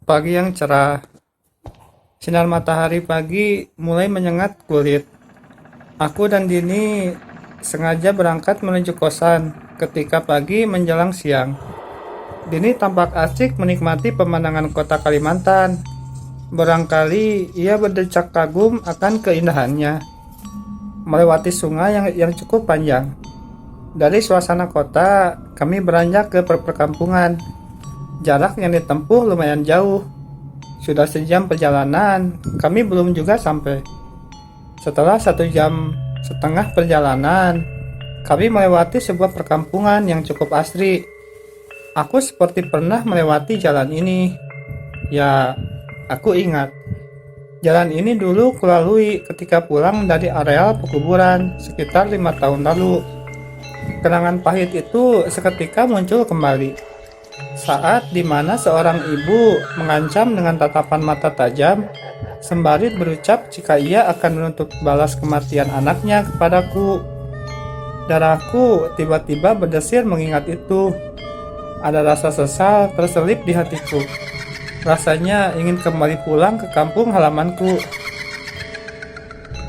Pagi yang cerah, sinar matahari pagi mulai menyengat kulit. Aku dan Dini sengaja berangkat menuju kosan ketika pagi menjelang siang. Dini tampak asik menikmati pemandangan kota Kalimantan. Barangkali ia berdecak kagum akan keindahannya, melewati sungai yang cukup panjang. Dari suasana kota, kami beranjak ke perkampungan. Jarak yang ditempuh lumayan jauh. Sudah sejam perjalanan, kami belum juga sampai. Setelah 1,5 jam perjalanan, kami melewati sebuah perkampungan yang cukup asri. Aku seperti pernah melewati jalan ini. Ya, aku ingat. Jalan ini dulu kulalui ketika pulang dari areal pekuburan sekitar 5 tahun lalu. Kenangan pahit itu seketika muncul kembali. Saat dimana seorang ibu mengancam dengan tatapan mata tajam, sembari berucap jika ia akan menuntut balas kematian anaknya kepadaku. Darahku tiba-tiba berdesir mengingat itu. Ada rasa sesal terselip di hatiku. Rasanya ingin kembali pulang ke kampung halamanku.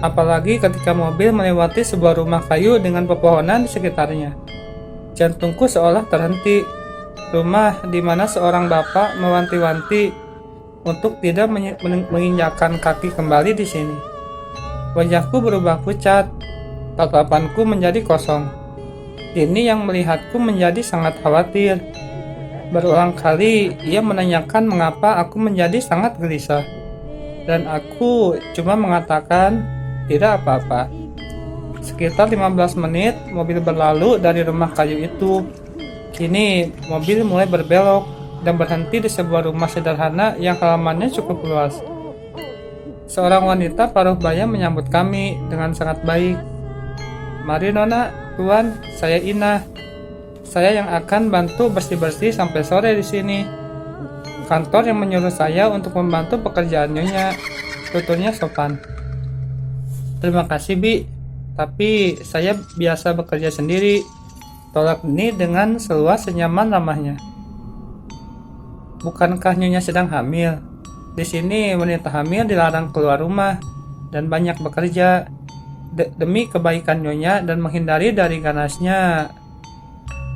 Apalagi ketika mobil melewati sebuah rumah kayu dengan pepohonan di sekitarnya. Jantungku seolah terhenti. Rumah di mana seorang bapak mewanti-wanti untuk tidak menginjakkan kaki kembali di sini. Wajahku berubah pucat, tatapanku menjadi kosong. Dini yang melihatku menjadi sangat khawatir. Berulang kali ia menanyakan mengapa aku menjadi sangat gelisah. Dan aku cuma mengatakan tidak apa-apa. Sekitar 15 menit mobil berlalu dari rumah kayu itu. Kini mobil mulai berbelok dan berhenti di sebuah rumah sederhana yang halamannya cukup luas. Seorang wanita paruh baya menyambut kami dengan sangat baik. "Mari Nona, Tuan, saya Ina. Saya yang akan bantu bersih-bersih sampai sore di sini. Kantor yang menyuruh saya untuk membantu pekerjaan Nyonya," tuturnya sopan. "Terima kasih, Bi. Tapi saya biasa bekerja sendiri," tolak Dini dengan seluas senyaman ramahnya. "Bukankah Nyonya sedang hamil? Di sini wanita hamil dilarang keluar rumah dan banyak bekerja. Demi kebaikan Nyonya dan menghindari dari ganasnya,"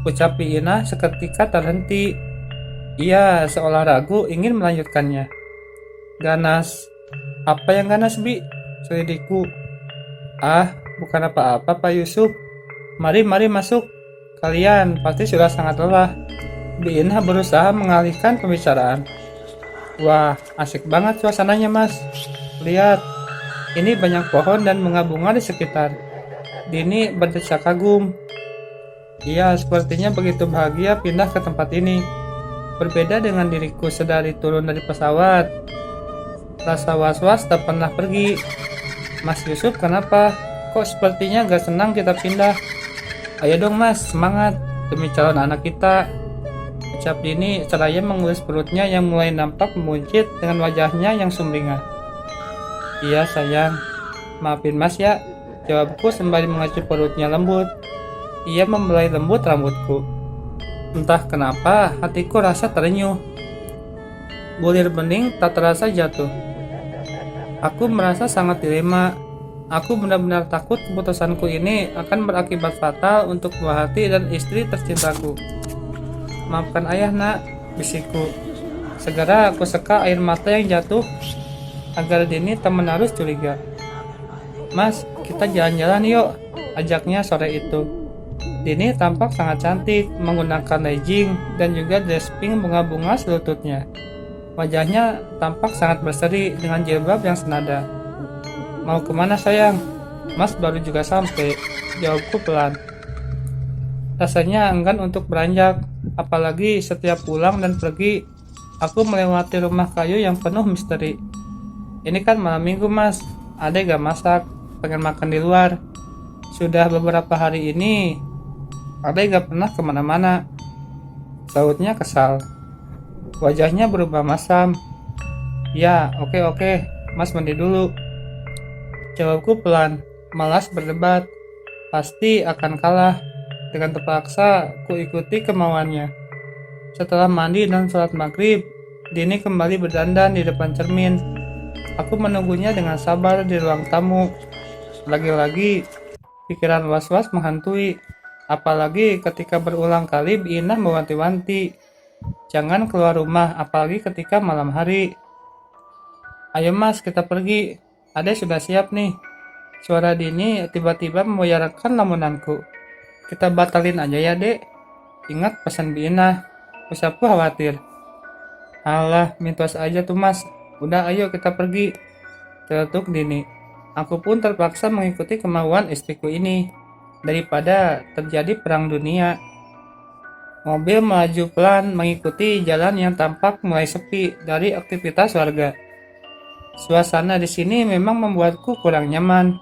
ucap Ina seketika terhenti. Ia seolah ragu ingin melanjutkannya. "Ganas? Apa yang ganas, Bi?" selidiku. "Ah, bukan apa-apa, Pak Yusuf. Mari masuk. Kalian pasti sudah sangat lelah." Ina berusaha mengalihkan pembicaraan. "Wah, asik banget suasananya, Mas. Lihat, ini banyak pohon dan bunga-bunga di sekitar." Dini berdecak kagum. Ia sepertinya begitu bahagia pindah ke tempat ini. Berbeda dengan diriku sedari turun dari pesawat. Rasa was-was tak pernah pergi. "Mas Yusuf, kenapa? Kok sepertinya gak senang kita pindah?" "Ayo dong Mas, semangat. Demi calon anak kita," ucap Dini seraya mengelus perutnya yang mulai nampak memuncit dengan wajahnya yang sumringah. "Iya sayang, maafin Mas ya," jawabku sembari mengacu perutnya lembut. Ia membelai lembut rambutku. Entah kenapa hatiku rasa terenyuh. Bulir bening tak terasa jatuh. Aku merasa sangat dilema. Aku benar-benar takut keputusanku ini akan berakibat fatal untuk buah hati dan istri tercintaku. "Maafkan ayah nak," bisikku. Segera aku seka air mata yang jatuh agar Dini tak menaruh curiga. "Mas, kita jalan-jalan yuk," ajaknya sore itu. Dini tampak sangat cantik menggunakan legging dan juga dress pink bunga-bunga selututnya. Wajahnya tampak sangat berseri dengan jilbab yang senada. "Mau kemana sayang?" "Mas baru juga sampai," jawabku pelan. Rasanya enggan untuk beranjak, apalagi setiap pulang dan pergi, aku melewati rumah kayu yang penuh misteri. "Ini kan malam minggu Mas, Adek gak masak, pengen makan di luar. Sudah beberapa hari ini, Adek gak pernah kemana-mana," sautnya kesal. Wajahnya berubah masam. "Ya, oke, Mas mandi dulu," jawabku pelan, malas berdebat. Pasti akan kalah. Dengan terpaksa, ku ikuti kemauannya. Setelah mandi dan sholat maghrib, Dini kembali berdandan di depan cermin. Aku menunggunya dengan sabar di ruang tamu. Lagi-lagi, pikiran was-was menghantui. Apalagi ketika berulang kali Ina mewanti-wanti. Jangan keluar rumah, apalagi ketika malam hari. Ayo mas, kita pergi. Ade sudah siap nih. Suara Dini tiba-tiba membayarkan lamunanku. Kita batalin aja ya dek. Ingat pesan Bina. Usapku khawatir. Alah, mitos aja tuh mas. Udah ayo kita pergi. Celetuk Dini. Aku pun terpaksa mengikuti kemauan istriku ini. Daripada terjadi perang dunia. Mobil melaju pelan mengikuti jalan yang tampak mulai sepi dari aktivitas warga. Suasana di sini memang membuatku kurang nyaman.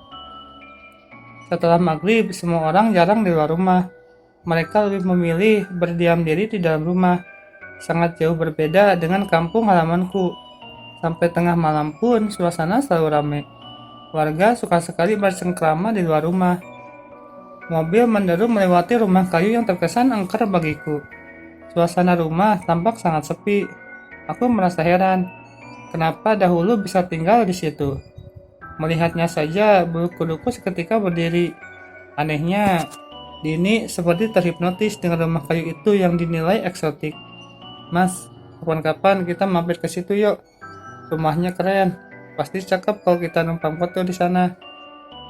Setelah maghrib, semua orang jarang di luar rumah. Mereka lebih memilih berdiam diri di dalam rumah. Sangat jauh berbeda dengan kampung halamanku. Sampai tengah malam pun suasana selalu ramai. Warga suka sekali bersengkrama di luar rumah. Mobil menderu melewati rumah kayu yang terkesan angker bagiku. Suasana rumah tampak sangat sepi. Aku merasa heran. Kenapa dahulu bisa tinggal di situ? Melihatnya saja bulu kuduku seketika berdiri. Anehnya, Dini seperti terhipnotis dengan rumah kayu itu yang dinilai eksotik. Mas, kapan-kapan kita mampir ke situ yuk. Rumahnya keren. Pasti cakep kalau kita numpang foto di sana.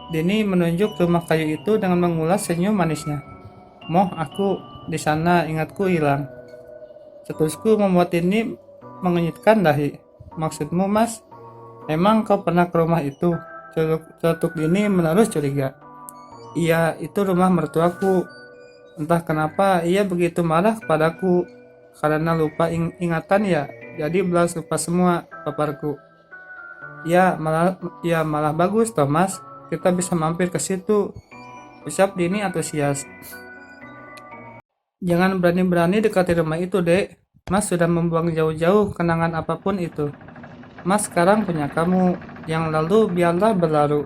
Dini menunjuk rumah kayu itu dengan mengulas senyum manisnya. Moh, aku di sana ingatku hilang. Cetusku membuat Dini mengenyitkan dahi. Maksudmu, Mas? Emang kau pernah ke rumah itu? Cetuk Dini menaruh curiga. Iya, itu rumah mertuaku. Entah kenapa ia begitu marah kepadaku. Karena lupa ingatan ya, jadi belas lupa semua, paparku. Ya malah bagus, Thomas. Kita bisa mampir ke situ. Ucap Dini antusias. Jangan berani-berani dekati rumah itu, Dek. Mas sudah membuang jauh-jauh kenangan apapun itu. Mas sekarang punya kamu. Yang lalu biarlah berlalu.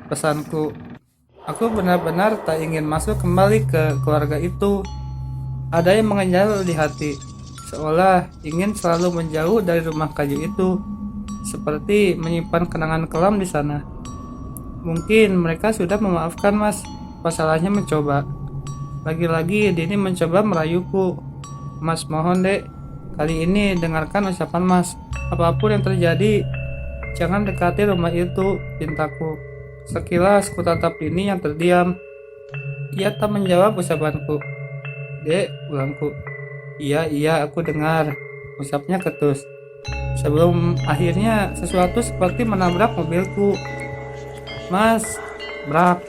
Pesanku. Aku benar-benar tak ingin masuk kembali ke keluarga itu. Ada yang mengenyal di hati. Seolah ingin selalu menjauh dari rumah kayu itu. Seperti menyimpan kenangan kelam di sana. Mungkin mereka sudah memaafkan mas. Masalahnya mencoba. Lagi-lagi Dini mencoba merayuku. Mas mohon dek, kali ini dengarkan ucapan mas. Apapun yang terjadi, jangan dekati rumah itu, pintaku. Sekilas kutatap Dini yang terdiam. Ia tak menjawab ucapanku. Dek, ulangku. Iya, aku dengar. Ucapnya ketus. Sebelum akhirnya sesuatu seperti menabrak mobilku. Mas, brak.